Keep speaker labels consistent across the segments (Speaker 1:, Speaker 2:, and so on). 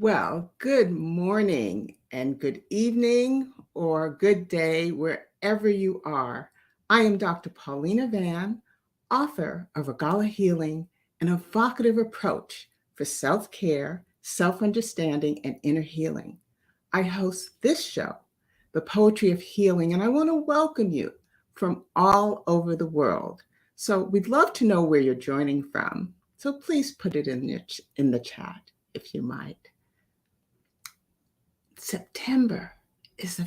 Speaker 1: Well, good morning and good evening or good day wherever you are. I am Dr. Paulina author of Regala Healing, an evocative approach for self care, self understanding, and inner healing. I host this show, The Poetry of Healing, and I want to welcome you from all over the world. So we'd love to know where you're joining from. So please put it in the chat if you might. September is a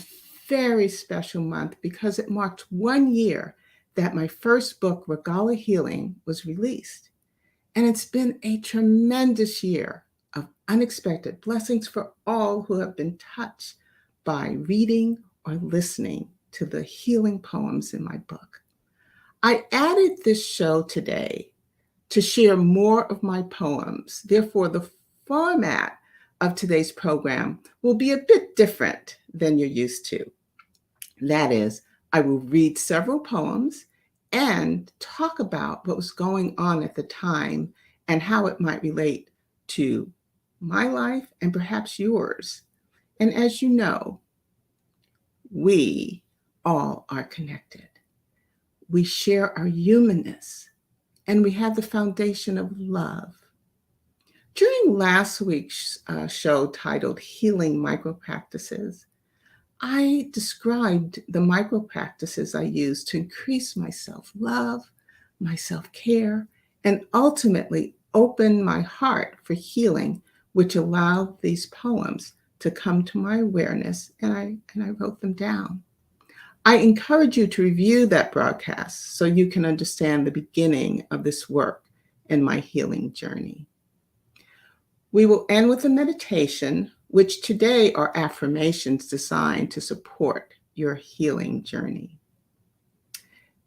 Speaker 1: very special month because it marked 1 year that my first book, Regala Healing, was released. And it's been a tremendous year of unexpected blessings for all who have been touched by reading or listening to the healing poems in my book. I added this show today to share more of my poems. Therefore, the format of today's program will be a bit different than you're used to. That is, I will read several poems and talk about what was going on at the time and how it might relate to my life and perhaps yours. And as you know, we all are connected. We share our humanness and we have the foundation of love. During last week's show titled Healing Micro Practices, I described the micro practices I use to increase my self love, my self care, and ultimately open my heart for healing, which allowed these poems to come to my awareness, and I wrote them down. I encourage you to review that broadcast so you can understand the beginning of this work in my healing journey. We will end with a meditation, which today are affirmations designed to support your healing journey.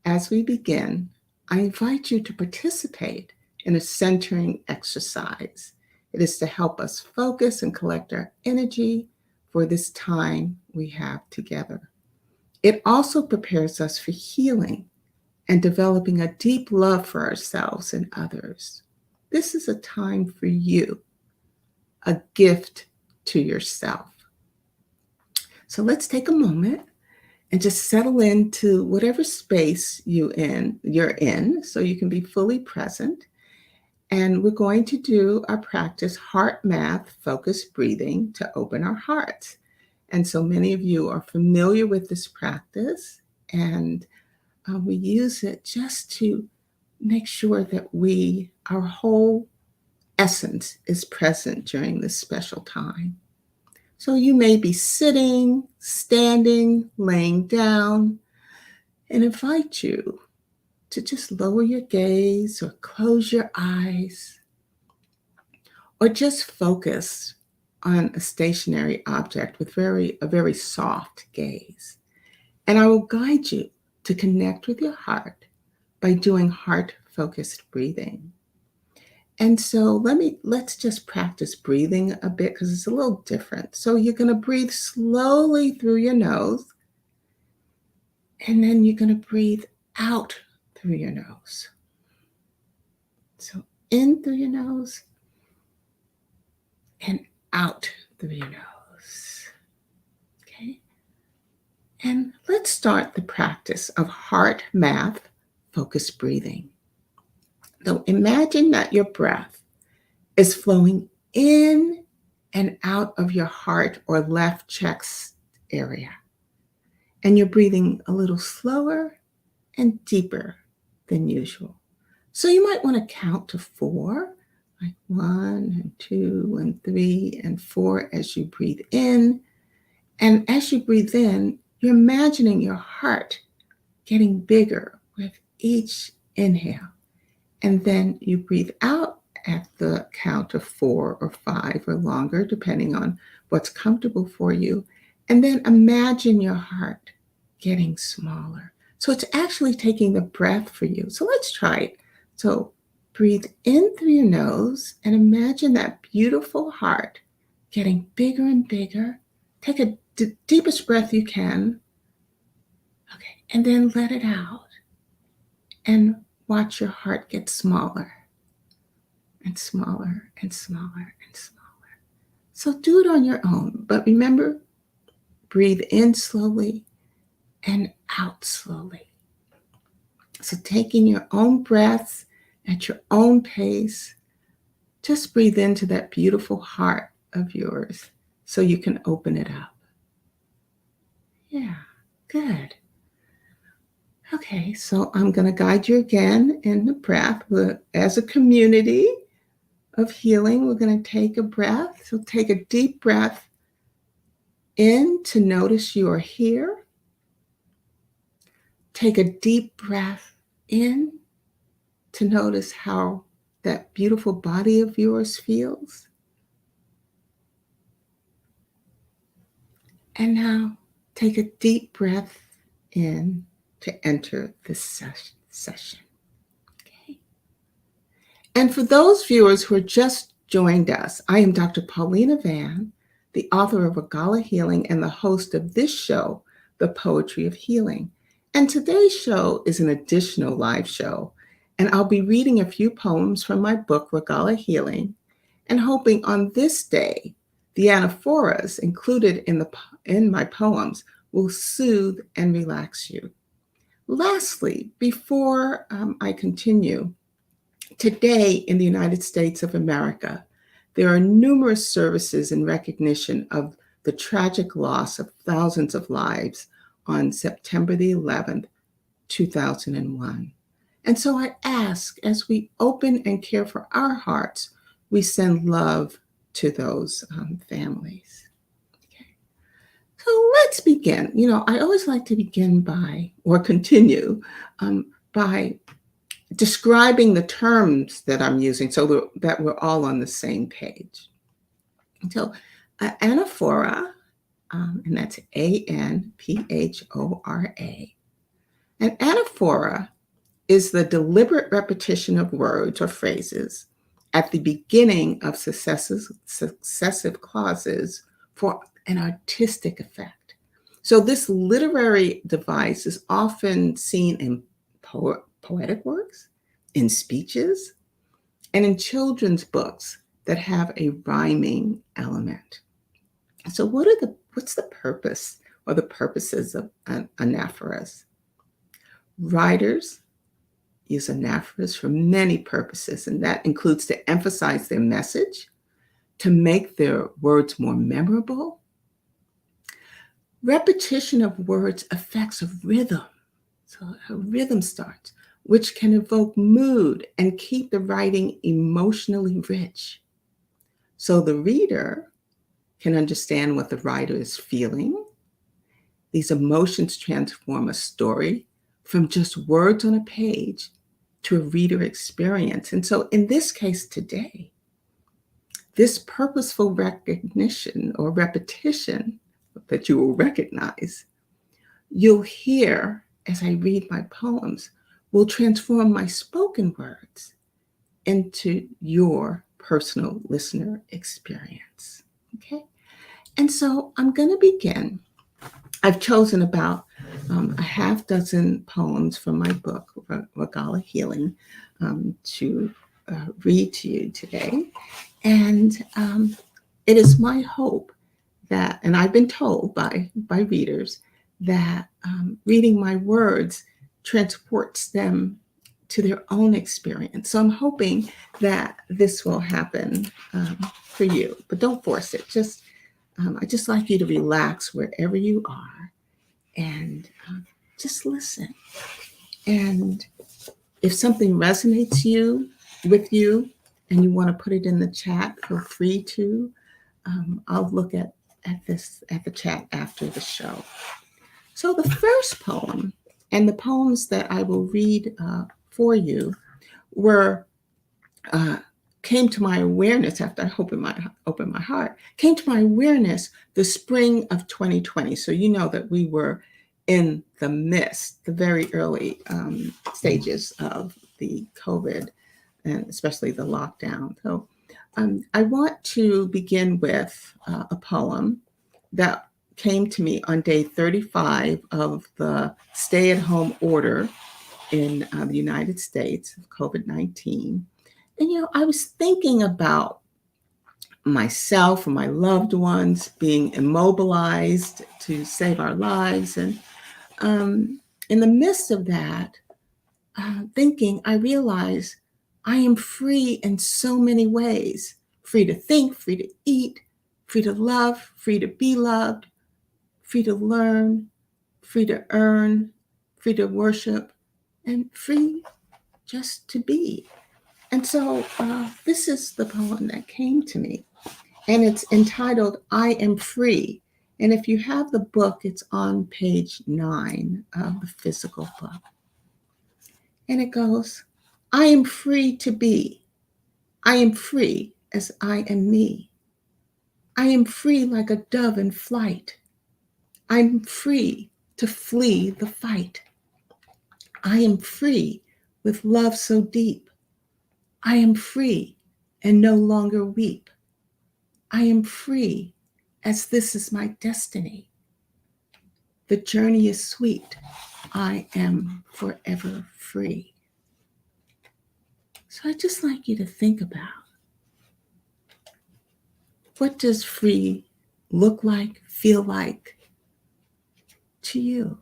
Speaker 1: As we begin, I invite you to participate in a centering exercise. It is to help us focus and collect our energy for this time we have together. It also prepares us for healing and developing a deep love for ourselves and others. This is a time for you, a gift to yourself. So let's take a moment and just settle into whatever space you're in so you can be fully present. And we're going to do our practice heart math focused breathing to open our hearts. And so many of you are familiar with this practice, and we use it just to make sure that our whole essence is present during this special time. So you may be sitting, standing, laying down, and invite you to just lower your gaze or close your eyes or just focus on a stationary object with a very soft gaze. And I will guide you to connect with your heart by doing heart-focused breathing. And so let's just practice breathing a bit because it's a little different. So you're going to breathe slowly through your nose, and then you're going to breathe out through your nose. So in through your nose and out through your nose. Okay? And let's start the practice of heart math focused breathing. So imagine that your breath is flowing in and out of your heart or left chest area. And you're breathing a little slower and deeper than usual. So you might want to count to 4, like 1 and 2 and 3 and 4 as you breathe in. And as you breathe in, you're imagining your heart getting bigger with each inhale. And then you breathe out at the count of 4 or 5 or longer, depending on what's comfortable for you. And then imagine your heart getting smaller. So it's actually taking the breath for you. So let's try it. So breathe in through your nose and imagine that beautiful heart getting bigger and bigger. Take a deepest breath you can. Okay, and then let it out. And watch your heart get smaller and smaller and smaller and smaller. So do it on your own. But remember, breathe in slowly and out slowly. So taking your own breaths at your own pace, just breathe into that beautiful heart of yours so you can open it up. Yeah, good. Okay, so I'm going to guide you again in the breath. As a community of healing, we're going to take a breath. So take a deep breath in to notice you are here. Take a deep breath in to notice how that beautiful body of yours feels. And now take a deep breath in to enter this session. Okay. And for those viewers who are just joined us, I am Dr. Paulina Van, the author of Regala Healing and the host of this show, The Poetry of Healing. And today's show is an additional live show, and I'll be reading a few poems from my book, Regala Healing, and hoping on this day, the Anaphoras included in my poems will soothe and relax you. Lastly, before I continue, today in the United States of America, there are numerous services in recognition of the tragic loss of thousands of lives on September the 11th, 2001. And so I ask, as we open and care for our hearts, we send love to those families. Okay. So let's begin. I always like to begin by, or continue by describing the terms that I'm using so that we're all on the same page. So anaphora, and that's Anphora. An anaphora is the deliberate repetition of words or phrases at the beginning of successive clauses for an artistic effect. So this literary device is often seen in poetic works, in speeches, and in children's books that have a rhyming element. So what's the purpose or the purposes of anaphoras? Writers use anaphoras for many purposes, and that includes to emphasize their message, to make their words more memorable. Repetition of words affects a rhythm. So a rhythm starts, which can evoke mood and keep the writing emotionally rich. So the reader can understand what the writer is feeling. These emotions transform a story from just words on a page to a reader experience. And so in this case today, this purposeful recognition or repetition that you will recognize, you'll hear as I read my poems, will transform my spoken words into your personal listener experience. Okay? And so I'm going to begin. I've chosen about a half dozen poems from my book, Regala Healing, to read to you today. And it is my hope that, and I've been told by readers, that reading my words transports them to their own experience. So I'm hoping that this will happen for you, but don't force it. I just like you to relax wherever you are and just listen. And if something resonates with you and you want to put it in the chat, feel free to. I'll look at the chat after the show. So the first poem and the poems that I will read for you came to my awareness after I opened my heart, came to my awareness the spring of 2020. So you know that we were in the very early stages of the COVID and especially the lockdown. So I want to begin with a poem that came to me on day 35 of the stay-at-home order in the United States of COVID-19. And, I was thinking about myself or my loved ones being immobilized to save our lives. And in the midst of that, thinking, I realize I am free in so many ways: free to think, free to eat, free to love, free to be loved, free to learn, free to earn, free to worship, and free just to be. And so this is the poem that came to me, and it's entitled I Am Free. And if you have the book, it's on page 9 of the physical book. And it goes, I am free to be. I am free as I am me. I am free like a dove in flight. I'm free to flee the fight. I am free with love so deep. I am free and no longer weep. I am free as this is my destiny. The journey is sweet. I am forever free. So I'd just like you to think about, what does free look like, feel like to you?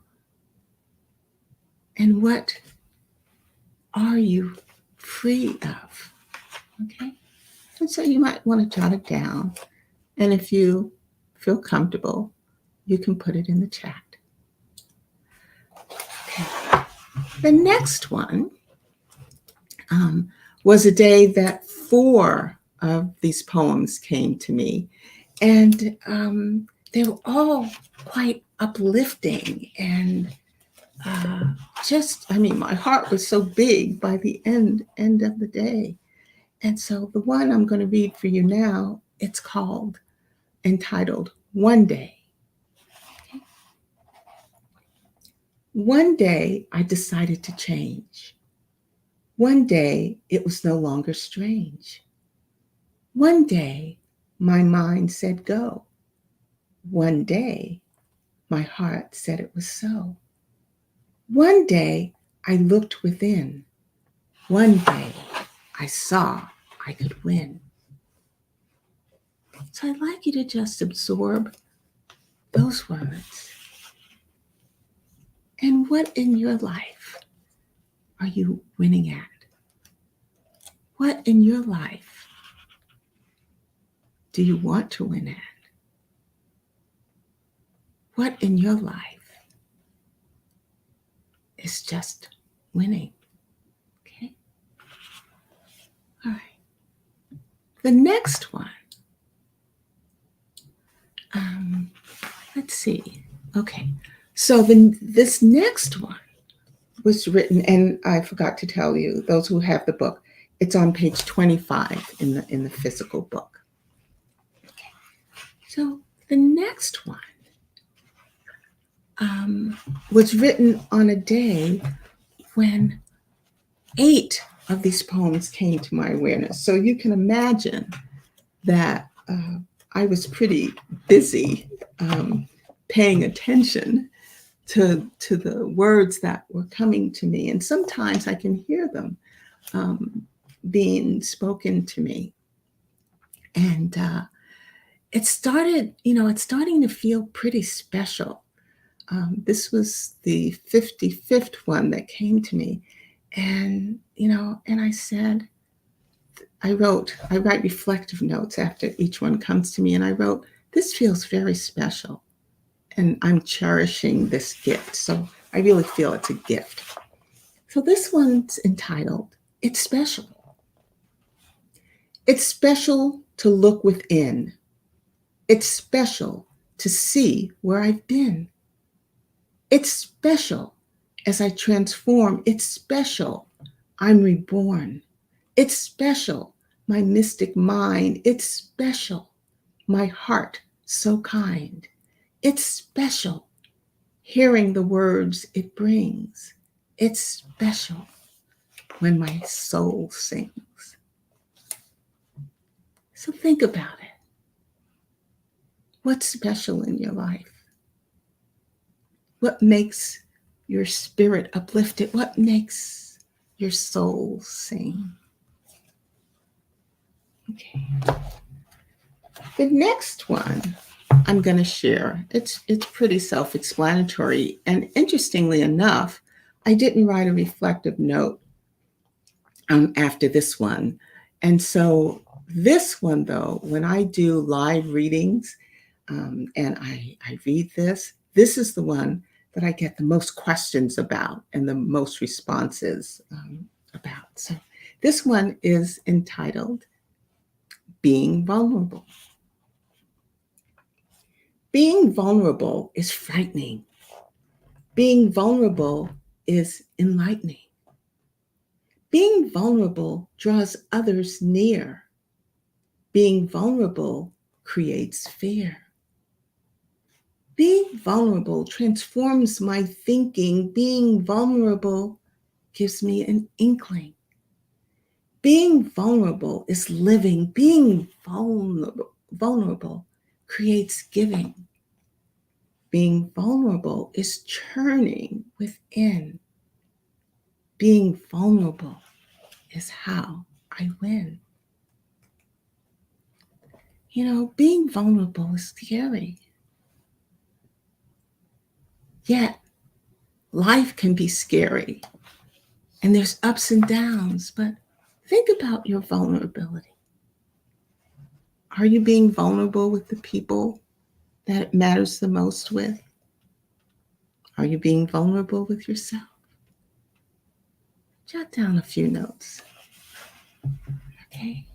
Speaker 1: And what are you free of? Okay? And so you might want to jot it down. And if you feel comfortable, you can put it in the chat. Okay. The next one was a day that 4 of these poems came to me. And they were all quite uplifting and my heart was so big by the end of the day. And so the one I'm going to read for you now, it's entitled One Day. Okay. One day I decided to change. One day it was no longer strange. One day my mind said go. One day my heart said it was so. One day I looked within. One day I saw I could win. So I'd like you to just absorb those words. And what in your life are you winning at? What in your life do you want to win at? What in your life is just winning? Okay. All right. The next one. Let's see. Okay. So this next one was written, and I forgot to tell you, those who have the book, it's on page 25 in the physical book. Okay. So the next one was written on a day when 8 of these poems came to my awareness. So you can imagine that I was pretty busy paying attention to the words that were coming to me. And sometimes I can hear them being spoken to me. And it's starting to feel pretty special. This was the 55th one that came to me. And, and I said, I write reflective notes after each one comes to me. And I wrote, this feels very special. And I'm cherishing this gift. So I really feel it's a gift. So this one's entitled, It's Special. It's special to look within. It's special to see where I've been. It's special as I transform. It's special I'm reborn. It's special my mystic mind. It's special my heart so kind. It's special hearing the words it brings. It's special when my soul sings. So think about it. What's special in your life? What makes your spirit uplifted? What makes your soul sing? Okay. The next one I'm going to share, it's pretty self-explanatory. And interestingly enough, I didn't write a reflective note after this one. And so this one, though, when I do live readings and I read this is the one that I get the most questions about and the most responses about. So this one is entitled Being Vulnerable. Being vulnerable is frightening. Being vulnerable is enlightening. Being vulnerable draws others near. Being vulnerable creates fear. Being vulnerable transforms my thinking. Being vulnerable gives me an inkling. Being vulnerable is living. Being vulnerable creates giving. Being vulnerable is churning within. Being vulnerable is how I win. You know, being vulnerable is scary. Yet, life can be scary. And there's ups and downs, but think about your vulnerability. Are you being vulnerable with the people that it matters the most with? Are you being vulnerable with yourself? Jot down a few notes. Okay.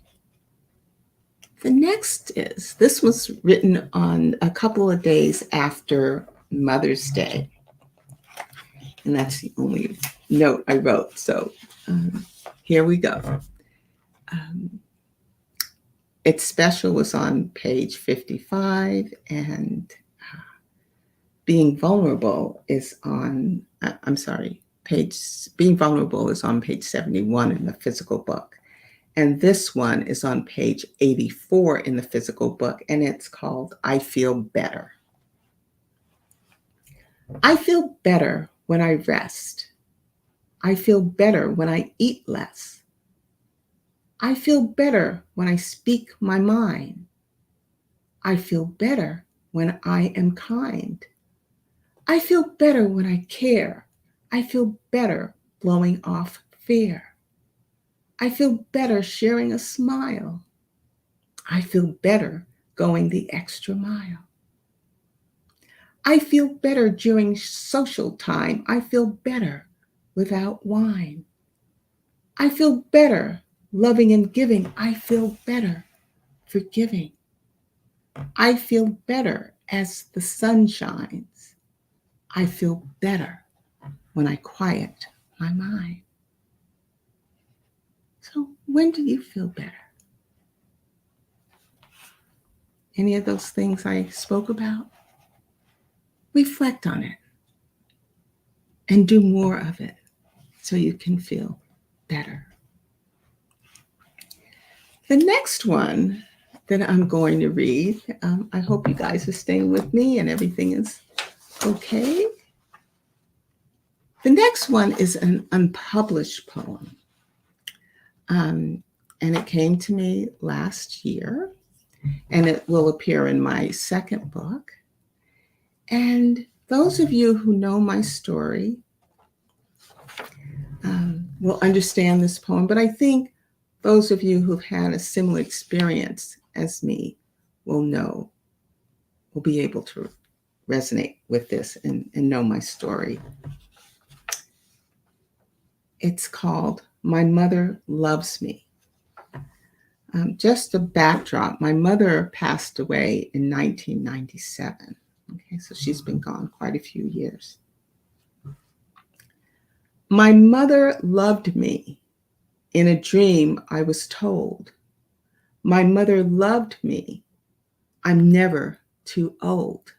Speaker 1: The next is, this was written on a couple of days after Mother's Day. And that's the only note I wrote. So here we go. It's special was on page 55, and being vulnerable is on, being vulnerable is on page 71 in the physical book. And this one is on page 84 in the physical book, and it's called I Feel Better. I feel better when I rest. I feel better when I eat less. I feel better when I speak my mind. I feel better when I am kind. I feel better when I care. I feel better blowing off fear. I feel better sharing a smile. I feel better going the extra mile. I feel better during social time. I feel better without wine. I feel better loving and giving. I feel better forgiving. I feel better as the sun shines. I feel better when I quiet my mind. So when do you feel better? Any of those things I spoke about? Reflect on it and do more of it so you can feel better. The next one that I'm going to read, I hope you guys are staying with me and everything is okay. The next one is an unpublished poem. And it came to me last year, and it will appear in my second book. And those of you who know my story will understand this poem, but I think those of you who've had a similar experience as me will be able to resonate with this and know my story. It's called My Mother Loves Me. Just a backdrop, my mother passed away in 1997. Okay, so she's been gone quite a few years. My mother loved me. In a dream, I was told. My mother loved me. I'm never too old.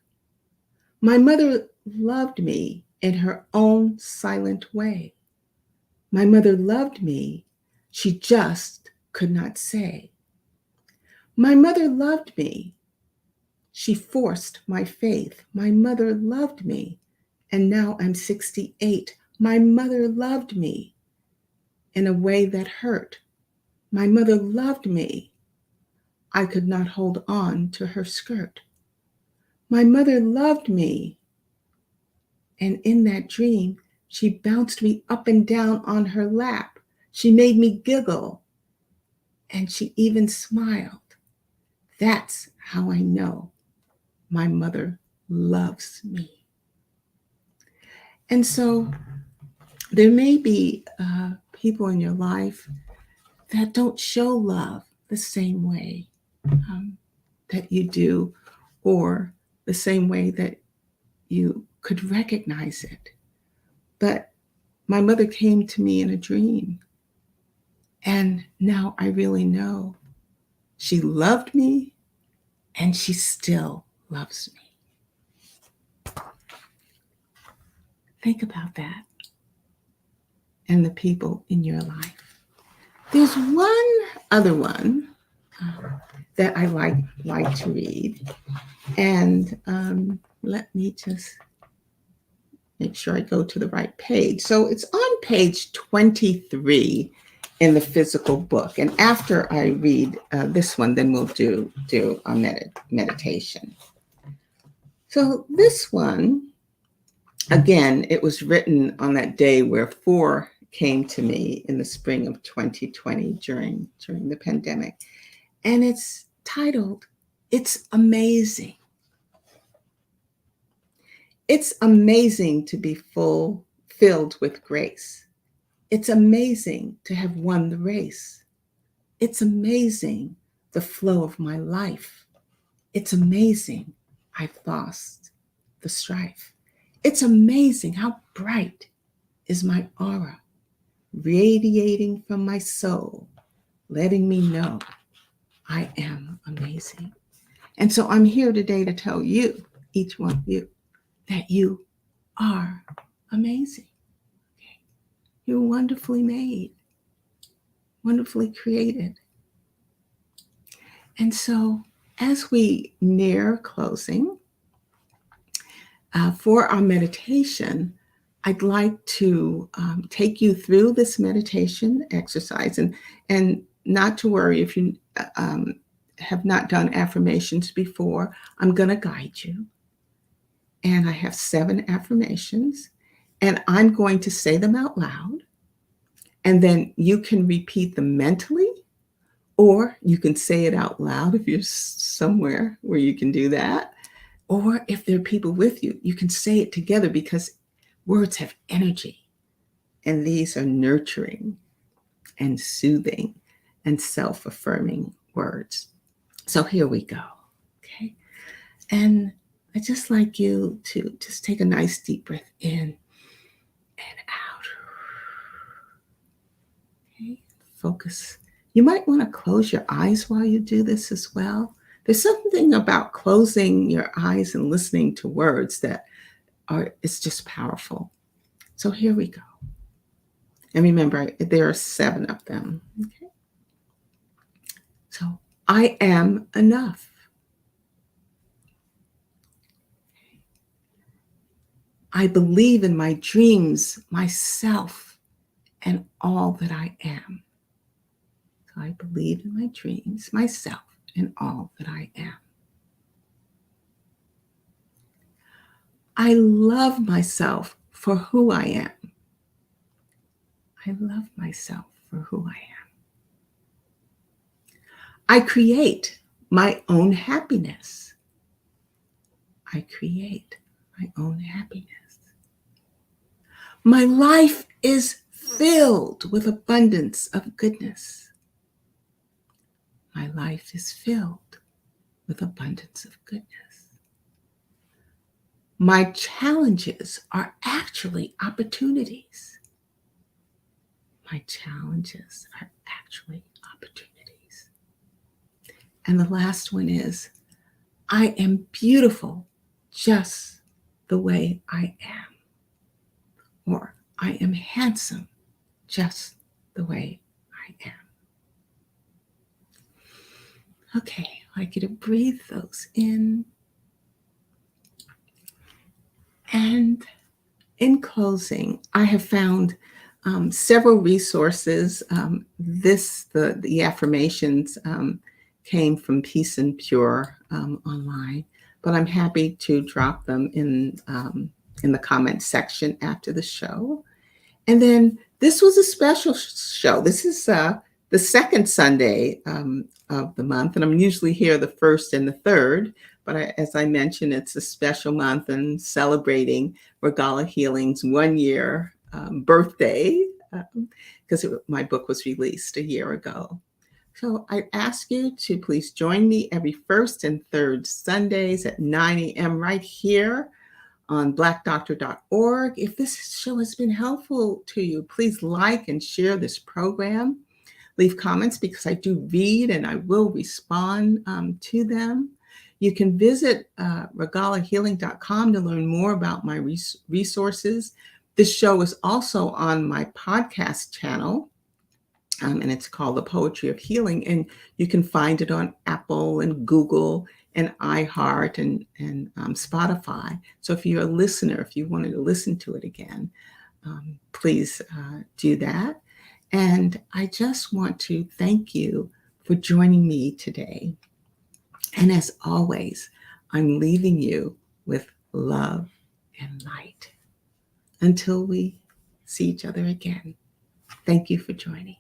Speaker 1: My mother loved me in her own silent way. My mother loved me. She just could not say. My mother loved me. She forced my faith. My mother loved me. And now I'm 68. My mother loved me in a way that hurt. My mother loved me. I could not hold on to her skirt. My mother loved me, and in that dream, she bounced me up and down on her lap. She made me giggle, and she even smiled. That's how I know my mother loves me. And so there may be people in your life that don't show love the same way that you do, or the same way that you could recognize it. But my mother came to me in a dream, and now I really know she loved me, and she still loves me. Think about that and the people in your life. There's one other one that I like to read, and let me just make sure I go to the right page. So it's on page 23 in the physical book. And after I read this one, then we'll do a meditation. So this one, again, it was written on that day where 4 came to me in the spring of 2020 during the pandemic. And it's titled, "It's Amazing." It's amazing to be filled with grace. It's amazing to have won the race. It's amazing the flow of my life. It's amazing I've lost the strife. It's amazing how bright is my aura, radiating from my soul, letting me know I am amazing. And so I'm here today to tell you, each one of you, that you are amazing. Okay? You're wonderfully made, wonderfully created. And so as we near closing, for our meditation, I'd like to take you through this meditation exercise, and not to worry if you have not done affirmations before. I'm going to guide you. And I have 7 affirmations, and I'm going to say them out loud. And then you can repeat them mentally, or you can say it out loud if you're somewhere where you can do that. Or if there are people with you, you can say it together, because words have energy. And these are nurturing and soothing and self-affirming words. So here we go. Okay. And I'd just like you to just take a nice deep breath in and out. Okay. Focus. You might want to close your eyes while you do this as well. There's something about closing your eyes and listening to words that it's just powerful. So here we go. And remember, there are 7 of them. Okay. So I am enough. I believe in my dreams, myself, and all that I am. So I believe in my dreams, myself, and all that I am. I love myself for who I am. I love myself for who I am. I create my own happiness. I create my own happiness. My life is filled with abundance of goodness. My life is filled with abundance of goodness. My challenges are actually opportunities. My challenges are actually opportunities. And the last one is, I am beautiful just the way I am. Or I am handsome just the way I am. Okay, I'd like you to breathe those in. And in closing, I have found several resources. The affirmations came from Peace and Pure online, but I'm happy to drop them in the comment section after the show. And then this was a special show. This is the second Sunday of the month, and I'm usually here the first and the third. But as I mentioned, it's a special month and celebrating Regala Healing's 1 year birthday because my book was released a year ago. So I ask you to please join me every first and third Sundays at 9 a.m. right here on blackdoctor.org. If this show has been helpful to you, please like and share this program. Leave comments because I do read and I will respond to them. You can visit regalahealing.com to learn more about my resources. This show is also on my podcast channel, and it's called The Poetry of Healing. And you can find it on Apple and Google and iHeart and Spotify. So if you're a listener, if you wanted to listen to it again, please do that. And I just want to thank you for joining me today. And as always, I'm leaving you with love and light. Until we see each other again, thank you for joining.